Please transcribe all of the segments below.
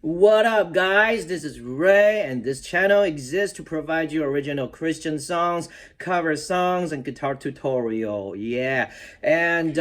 What up, guys? This is Ray, and this channel exists to provide you original Christian songs, cover songs, and guitar tutorial. Yeah, and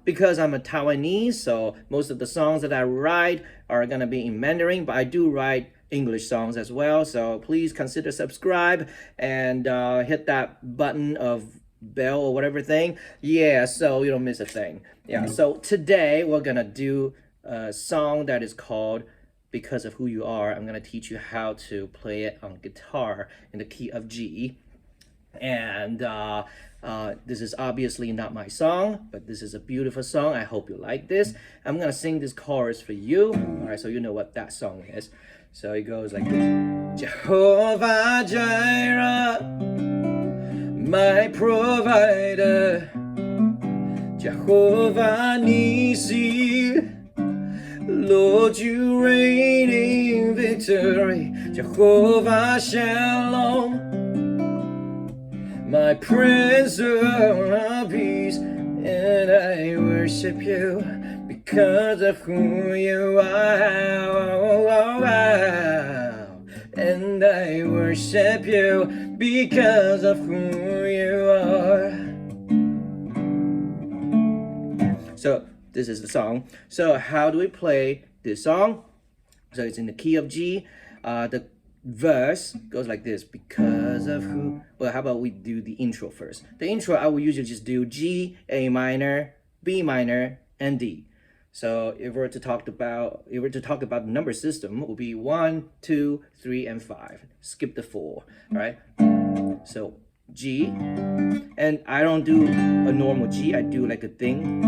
because I'm a Taiwanese, so most of the songs that I write are gonna be in Mandarin, but I do write English songs as well. So please consider subscribe and hit that button of bell or whatever thing. Yeah, so you don't miss a thing. Yeah. So today we're gonna do a song that is called Because of Who You Are. I'm gonna teach you how to play it on guitar in the key of G. And this is obviously not my song, but this is a beautiful song. I hope you like this. I'm gonna sing this chorus for you. All right, so you know what that song is. So it goes like this. Jehovah Jireh, my provider. Jehovah Nissi, Lord, you reign in victory. Jehovah Shalom, my Prince of Peace, and I worship you because of who you are. And I worship you because of who you are. So this is the song. So how do we play this song? So it's in the key of G. The verse goes like this. Because of who. Well, how about we do the intro first? The intro I will usually just do G, A minor, B minor, and D. So if we're to talk about the number system, it will be 1, 2, 3, and 5. Skip the 4. All right. So G, and I don't do a normal G. I do like a thing,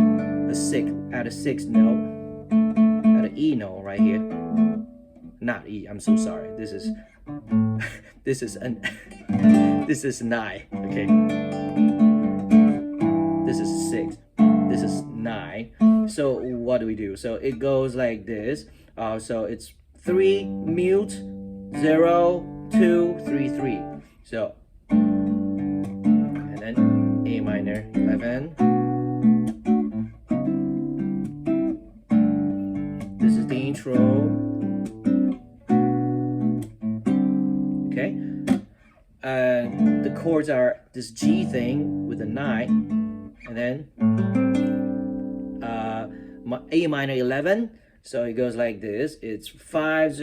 a sixth note, at an E note right here. Not E. I'm so sorry. This is this is 9. Okay. This is 6. This is 9. So what do we do? So it goes like this. So it's 3 mute 0 2 3 3. So and then A minor 11. This is the intro. Okay. The chords are this G thing with a 9, and then A minor 11. So it goes like this. It's 5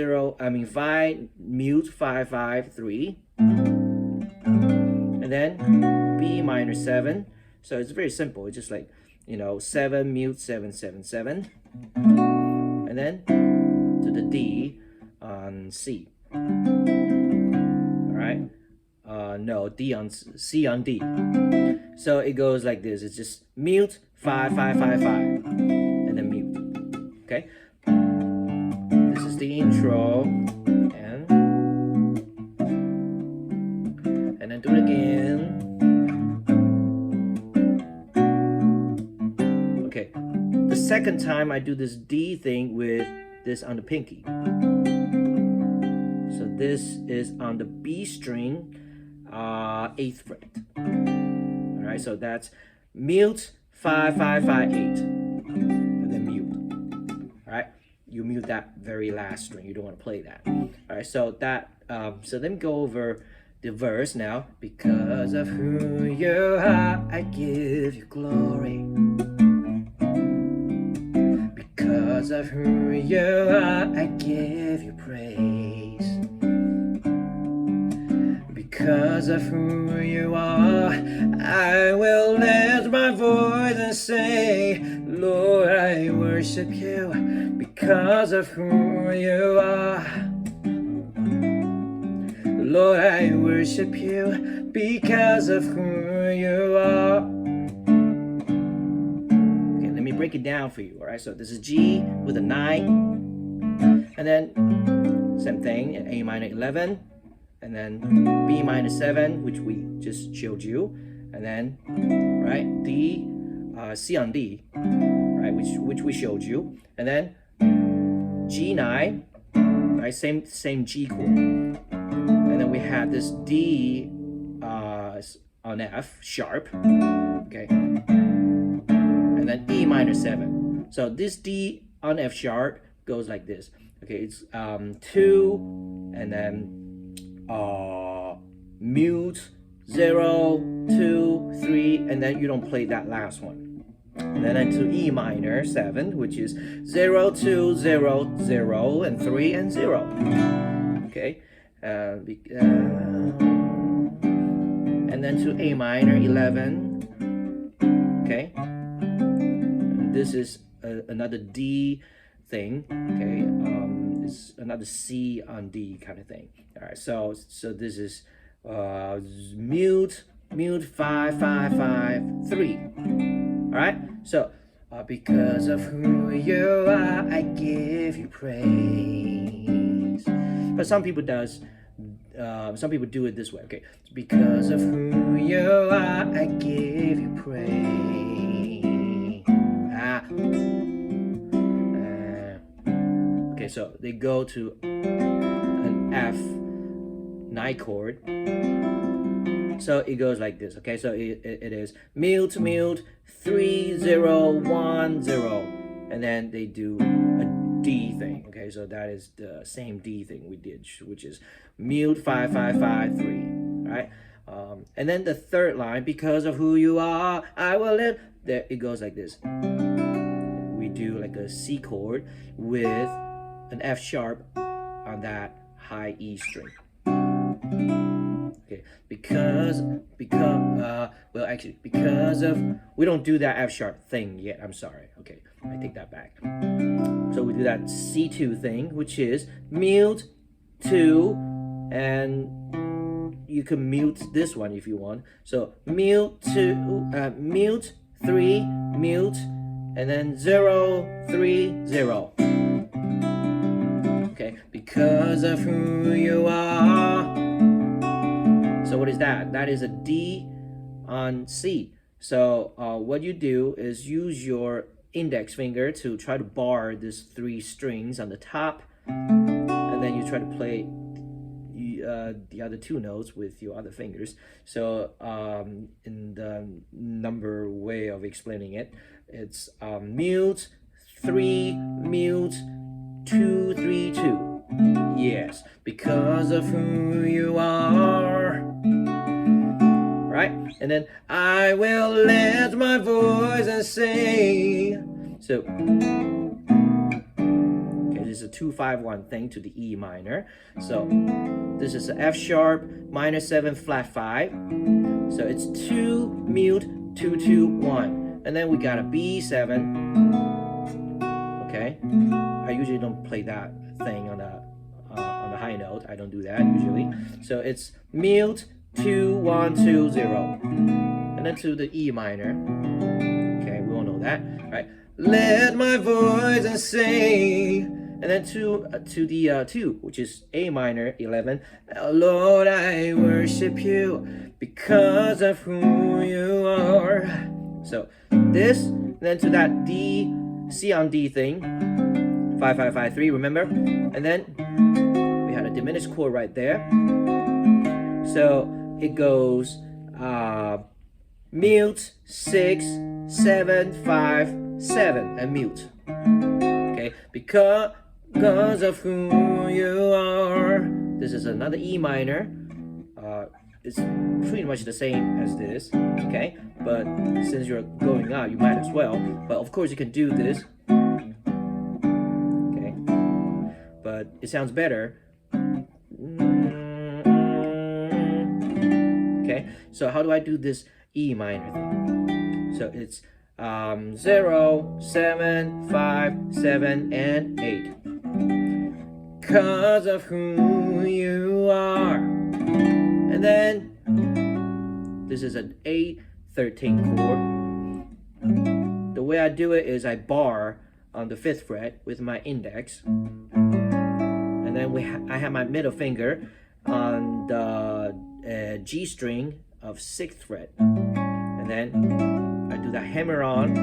mute 5 5 3, and then B minor 7. So it's very simple. It's just like 7 mute 7 7 7, and then to the D on C. All right. No, D on C on D. So it goes like this. It's just mute 5 5 5 5, and then mute. Okay. This is the intro, and then do it again. Okay. The second time I do this D thing with this on the pinky. So this is on the B string, 8th fret. All right, so that's mute 5 5 5 8, and then mute. All right, you mute that very last string. You don't want to play that. All right, so that so let me go over the verse now. Because of who you are, I give you glory. Because of who you are, I give you praise. Because of who you are, I will lift my voice and say, Lord, I worship you because of who you are. Lord, I worship you because of who you are. Okay, let me break it down for you, all right? So this is G with a 9, and then same thing, A minor 11, and then B minor 7, which we just showed you, and then right D, C on D, right, which we showed you, and then G9, right, same G chord, and then we have this D on F sharp, okay, and then E minor 7. So this D on F sharp goes like this. Okay, it's 2 and then mute 0, 2, 3, and then you don't play that last one. And then into E minor 7, which is 0, 2, 0, 0, and 3 and 0. Okay, and then to A minor 11. Okay, and this is another D thing. Okay, it's another C on D kind of thing. All right, so this is mute 5, 5, 5, 3. All right, so because of who you are, I give you praise. But some people do it this way. Okay, because of who you are, I give you praise. Okay, so they go to an F9 chord. So it goes like this. Okay, so it is mute 3, 0, 1, 0, and then they do a D thing. Okay, so that is the same D thing we did, which is mute 5, 5, 5, 3. All right, and then the third line, because of who you are, I will live. There it goes like this. We do like a C chord with an F sharp on that high E string. Okay, because of, we don't do that F sharp thing yet. I'm sorry. Okay, I take that back. So we do that C2 thing, which is mute 2, and you can mute this one if you want. So mute 2, mute 3, mute, and then 0, 3, 0. Okay, because of who you are. So what is that? That is a D on C. So what you do is use your index finger to try to bar these 3 strings on the top, and then you try to play the other 2 notes with your other fingers. So in the number way of explaining it, it's mute 3, mute 2, 3, 2. Yes, because of who you are. Right? And then I will lift my voice and sing. So okay, this is a 2, 5, 1 thing to the E minor. So this is an F sharp minor 7 flat 5. So it's 2 mute 2, 2, 1. And then we got a B7. Okay, I usually don't play that thing on the high note. I don't do that usually. So it's mute 2, 1, 2, 0, and then to the E minor. Okay, we all know that. All right, let my voice and sing, and then to the 2, which is A minor 11. Lord, I worship you because of who you are. So this, and then to that D, C on D thing, 5, 5, 5, 3. Remember, and then we had a diminished chord right there. So it goes mute 6, 7, 5, 7, and mute. Okay, because of who you are. This is another E minor. It's pretty much the same as this. Okay, but since you're going out, you might as well. But of course, you can do this. Okay, but it sounds better. Okay, so how do I do this E minor thing? So it's 0, 7, 5, 7, and 8. Because of who you are. And then this is an A13 chord. The way I do it is I bar on the 5th fret with my index. And then I have my middle finger on the G string of 6th fret, and then I do the hammer on,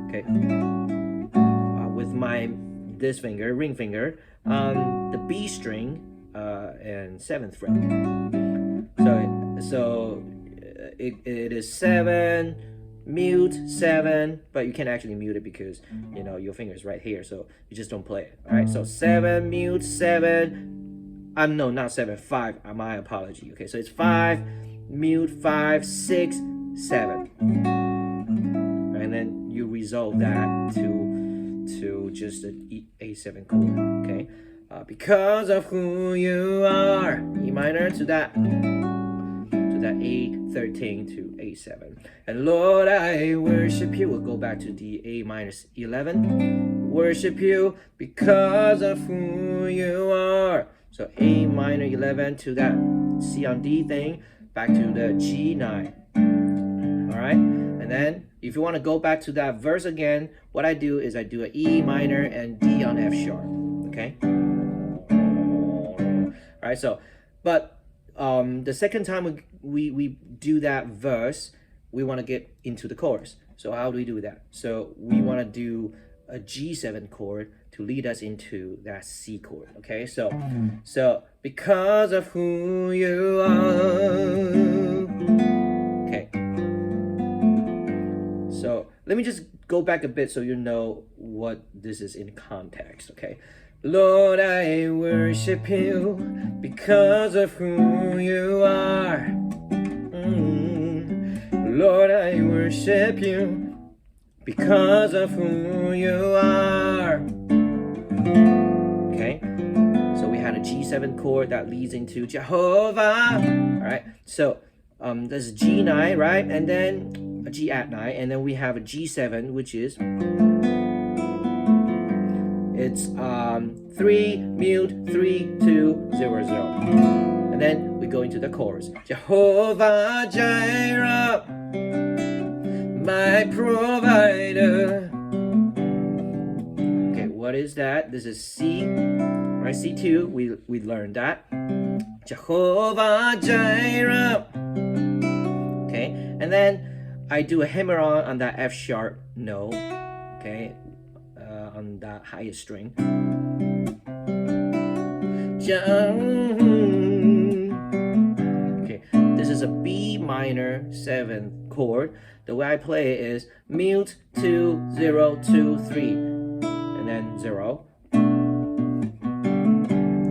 okay, with this finger, ring finger, on the B string and 7th fret. So it is 7, mute 7, but you can't actually mute it because your finger is right here, so you just don't play it. All right, so 7, mute 7. No, not 7, 5. My apology. Okay, so it's 5, mute 5, 6, 7, and then you resolve that to just an A7 chord. Okay, because of who you are, E minor to that A13 to A7. And Lord, I worship you. We'll go back to the A minus 11. Worship you because of who you are. So A minor 11 to that C on D thing, back to the G9. All right, and then if you want to go back to that verse again, what I do is I do an E minor and D on F sharp. Okay. All right. So, but the second time we do that verse, we want to get into the chorus. So how do we do that? So we want to do a G7 chord to lead us into that C chord. Okay, so because of who you are. Okay, so let me just go back a bit so you know what this is in context. Okay, Lord, I worship you because of who you are. Lord, I worship you because of who you are. Okay, so we had a G7 chord that leads into Jehovah. All right, so there's a G9, right, and then a G at 9, and then we have a G7, which is it's 3 mute 3 2 0 0, and then we go into the chorus. Jehovah Jireh, my provider. Okay, what is that? This is C, right? C2. We learned that. Jehovah Jireh. Okay, and then I do a hammer on that F sharp note. Okay, on that highest string. Okay, this is a B minor 7 chord. The way I play it is mute 2 0 2 3, and then 0, and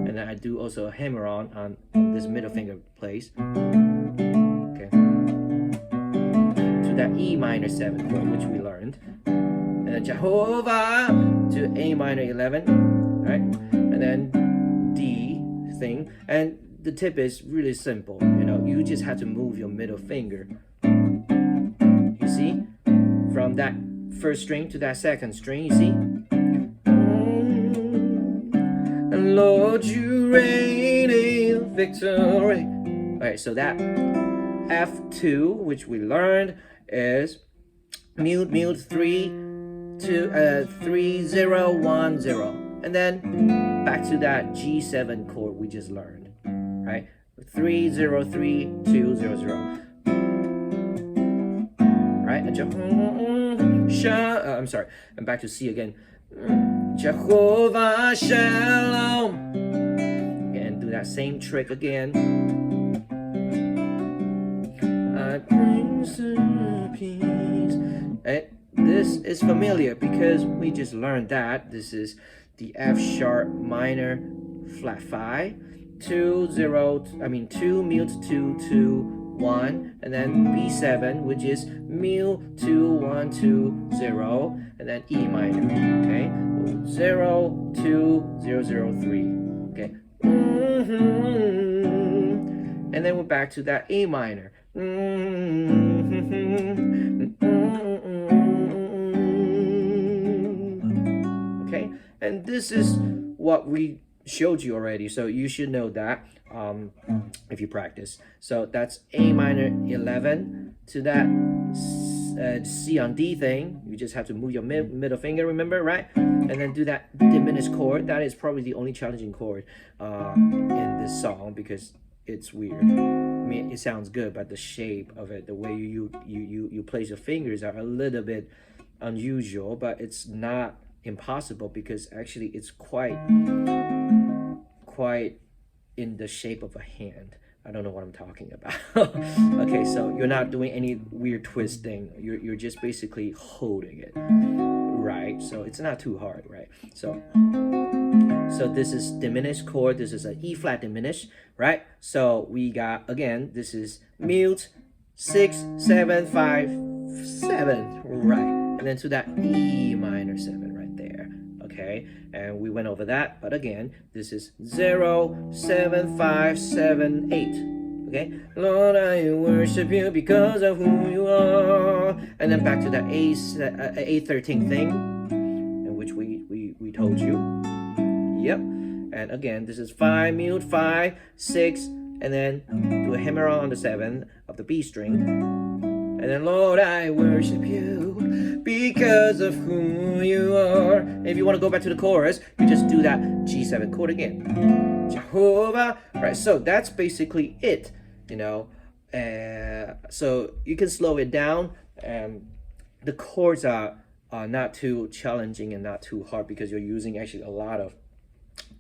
then I do also a hammer on this middle finger place. Okay, to that E minor 7 chord which we learned. And then Jehovah to A minor 11, right? And then D thing. And the tip is really simple. You just have to move your middle finger. You see? From that first string to that second string, you see? And Lord, you reign in victory. Alright, so that F2, which we learned, is mute 3 to 3 0 1 0, and then back to that G7 chord we just learned, right? 3 0 3 2 0 0, right? And I'm sorry, and back to C again. Jehovah Shalom, and do that same trick again. I bring some peace. This is familiar because we just learned that. This is the F sharp minor flat 5, 2 mute 2 2 1, and then B7, which is mute 2 1 2 0, and then E minor. Okay, 0 2 0 0 3. Okay, and then we're back to that A minor. Okay, and this is what we showed you already, so you should know that if you practice. So that's A minor 11 to that C on D thing. You just have to move your middle finger, remember, right? And then do that diminished chord. That is probably the only challenging chord in this song because it's weird. I mean, it sounds good, but the shape of it, the way you place your fingers are a little bit unusual, but it's not impossible because actually it's quite in the shape of a hand. I don't know what I'm talking about. Okay, so you're not doing any weird twisting. You're just basically holding it, right? So it's not too hard, right? So this is diminished chord. This is an E flat diminished, right? So we got, again, this is mute 6 7 5 7, right? And then to that E minor 7 right there. Okay, and we went over that, but again, this is 0 7 5 7 8. Okay, Lord, I worship you because of who you are, and then back to that A13 thing, in which we told you. Yep. And again, this is 5 mute 5 6, and then do a hammer on the 7 of the B string, and then Lord, I worship you because of who you are. And if you want to go back to the chorus, you just do that G7 chord again, Jehovah. Right, so that's basically it, you know. So you can slow it down, and the chords are not too challenging and not too hard, because you're using actually a lot of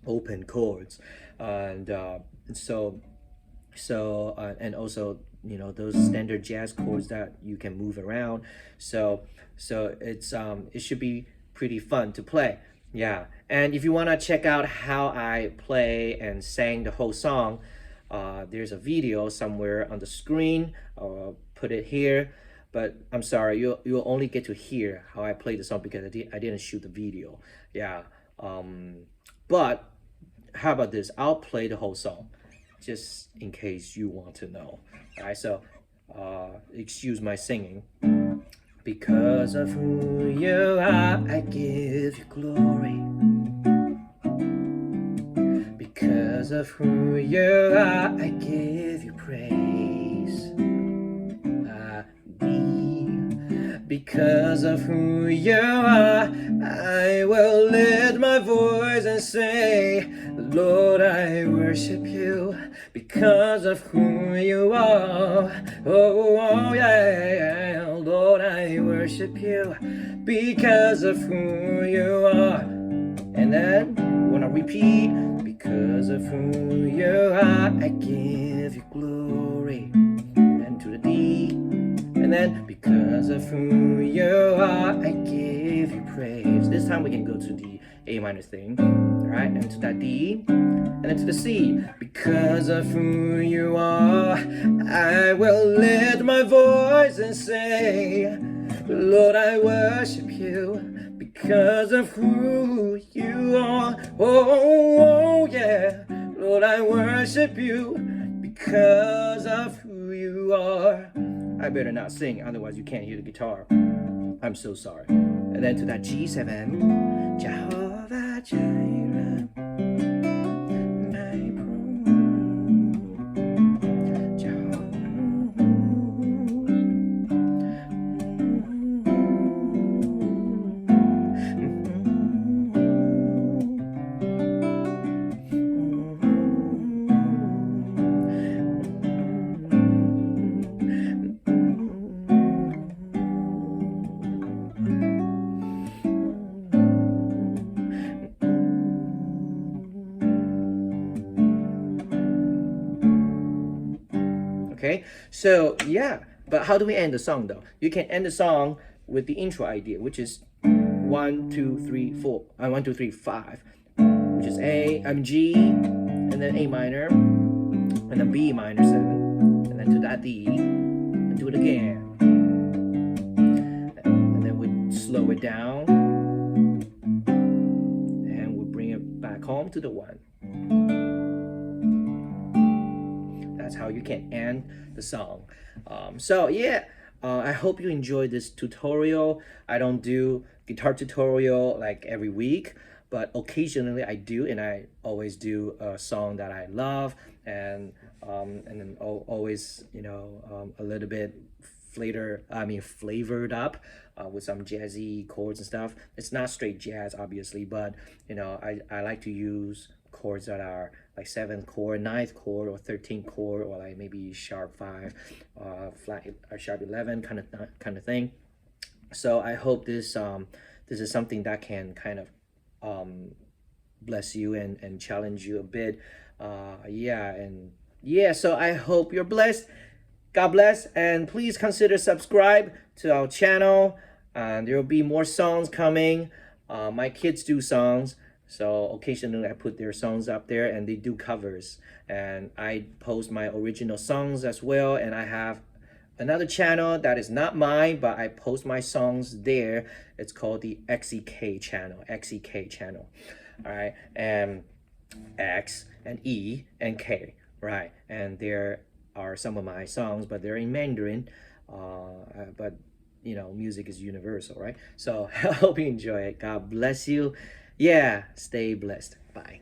open chords, and and also, you know, those standard jazz chords that you can move around. So it's it should be pretty fun to play. Yeah, and if you want to check out how I play and sang the whole song, there's a video somewhere on the screen. I'll put it here, but I'm sorry, you'll only get to hear how I play the song because I didn't shoot the video. Yeah, but how about this? I'll play the whole song, just in case you want to know. All right, so excuse my singing. Because of who you are, I give you glory. Because of who you are, I give you praise. Because of who you are, I will lift my voice and say, Lord, I worship you because of who you are. Oh yeah, Lord, I worship you because of who you are. And then when I repeat, because of who you are, I give you glory. And to the D, and then because of who you are, I give you praise. This time we can go to the A minor thing, right? And to that D, and then to the C. Because of who you are, I will lift my voice and say, Lord, I worship you because of who you are. Oh yeah, Lord, I worship you because of who you are. I better not sing, otherwise you can't hear the guitar. I'm so sorry. And then to that G7, Jehovah Jireh, my Okay, so yeah, but how do we end the song though? You can end the song with the intro idea, which is 1 2 3 4, 1 2 3 5, which is G, and then A minor, and then B minor 7, and then to that D, and do it again, and then we slow it down, and we bring it back home to the 1. That's how you can end the song. So yeah, I hope you enjoyed this tutorial. I don't do guitar tutorial like every week, but occasionally I do, and I always do a song that I love, and then always, you know, a little bit flavored up with some jazzy chords and stuff. It's not straight jazz, obviously, but you know, I like to use chords that are like 7th chord, 9th chord, or 13th chord, or like maybe sharp 5, flat or sharp 11 kind of thing. So I hope this is something that can kind of bless you and challenge you a bit. Yeah, and Yeah, so I hope you're blessed. God bless, and please consider subscribe to our channel. And there will be more songs coming. My kids do songs, so occasionally I put their songs up there, and they do covers. And I post my original songs as well. And I have another channel that is not mine, but I post my songs there. It's called the XEK channel. XEK channel. All right, and X and E and K, right? And there are some of my songs, but they're in Mandarin. But you know, music is universal, right? So I hope you enjoy it. God bless you. Yeah, stay blessed. Bye.